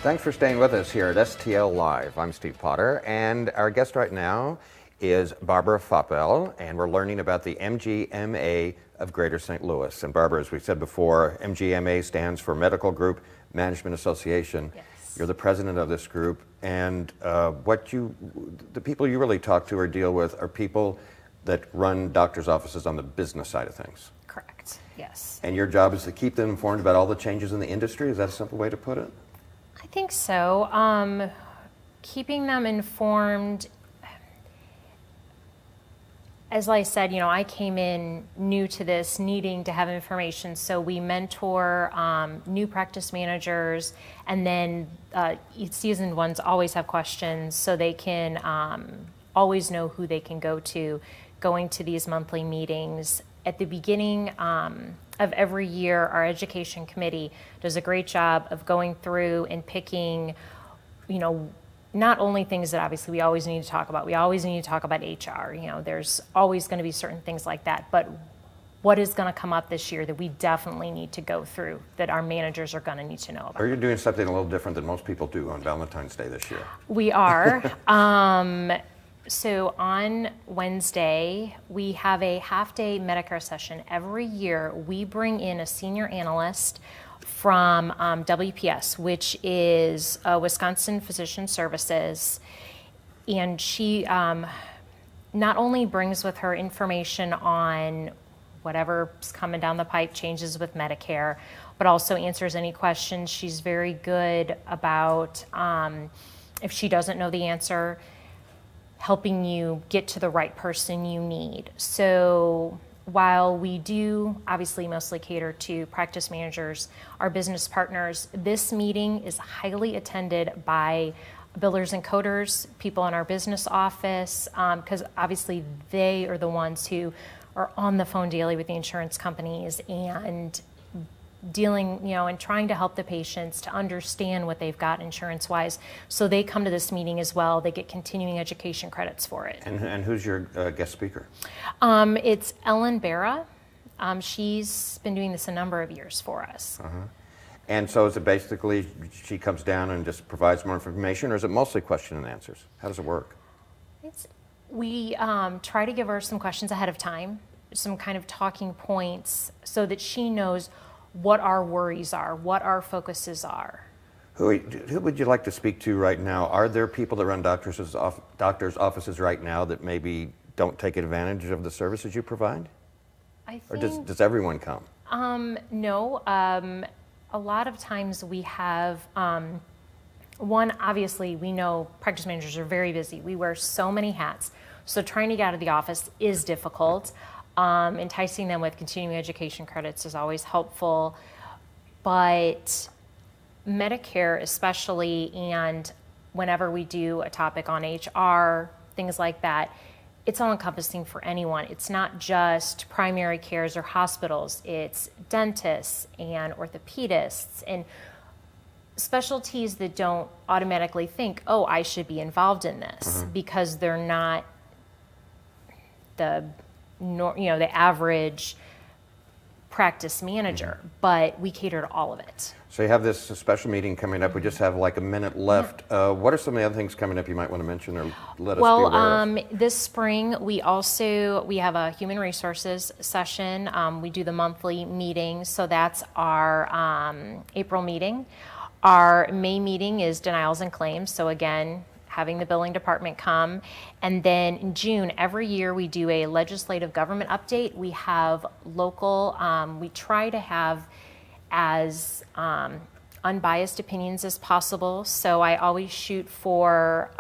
Thanks for staying with us here at STL Live. I'm Steve Potter, and our guest right now is Barbara Faupel, and we're learning about the MGMA of Greater St. Louis. And Barbara, as we said before, MGMA stands for Medical Group Management Association. Yes. You're the president of this group, and the people you really talk to or deal with are people that run doctors' offices on the business side of things. Correct, yes. And your job is to keep them informed about all the changes in the industry? Is that a simple way to put it? I think so. Keeping them informed, as I said, I came in new to this, needing to have information, so we mentor new practice managers, and then seasoned ones always have questions, so they can always know who they can go to, going to these monthly meetings. At the beginning of every year, our education committee does a great job of going through and picking, not only things that obviously we always need to talk about. We always need to talk about HR. There's always going to be certain things like that. But what is going to come up this year that we definitely need to go through, that our managers are going to need to know about? Or you're doing something a little different than most people do on Valentine's Day this year. We are. So on Wednesday, we have a half-day Medicare session. Every year, we bring in a senior analyst from WPS, which is Wisconsin Physician Services, and she not only brings with her information on whatever's coming down the pipe, changes with Medicare, but also answers any questions. She's very good about, if she doesn't know the answer, helping you get to the right person you need. So while we do obviously mostly cater to practice managers, our business partners, this meeting is highly attended by billers and coders, people in our business office, because obviously they are the ones who are on the phone daily with the insurance companies and dealing, and trying to help the patients to understand what they've got insurance-wise. So they come to this meeting as well. They get continuing education credits for it. And who's your guest speaker? It's Ellen Barra. She's been doing this a number of years for us. Uh-huh. And so is it basically she comes down and just provides more information, or is it mostly question and answers? How does it work? We try to give her some questions ahead of time, some kind of talking points, so that she knows what our worries are, what our focuses are. Who would you like to speak to right now? Are there people that run doctors' offices right now that maybe don't take advantage of the services you provide? I think, or does everyone come? No. A lot of times we have, one, obviously we know practice managers are very busy. We wear so many hats. So trying to get out of the office is difficult. Enticing them with continuing education credits is always helpful, but Medicare especially, and whenever we do a topic on HR, things like that, it's all encompassing for anyone. It's not just primary cares or hospitals, it's dentists and orthopedists and specialties that don't automatically think, oh, I should be involved in this, because they're not the average practice manager, but we cater to all of it. So you have this special meeting coming up. We just have like a minute left. What are some of the other things coming up you might want to mention or let us be aware of? This spring we have a human resources session. We do the monthly meeting, so that's our April meeting. Our May meeting is denials and claims, so again, having the billing department come. And then in June, every year we do a legislative government update. We have local, we try to have as unbiased opinions as possible. So I always shoot for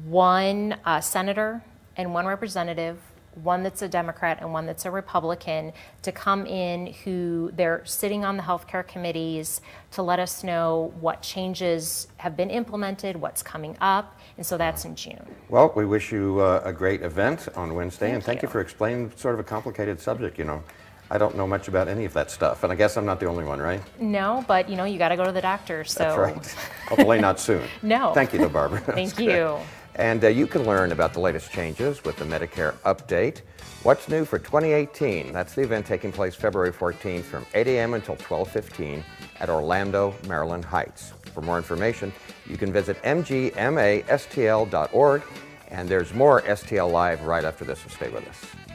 one senator and one representative, one that's a Democrat and one that's a Republican, to come in who they're sitting on the healthcare committees to let us know what changes have been implemented, what's coming up, and so that's in June. Well, we wish you a great event on Wednesday, and thank you for explaining sort of a complicated subject. I don't know much about any of that stuff, and I guess I'm not the only one, right? No, but you got to go to the doctor. So that's right. Hopefully not soon. No. Thank you, though, Barbara. Thank you. And you can learn about the latest changes with the Medicare update. What's new for 2018? That's the event taking place February 14th from 8 a.m. until 12:15 at Orlando, Maryland Heights. For more information, you can visit mgmastl.org, and there's more STL Live right after this, so stay with us.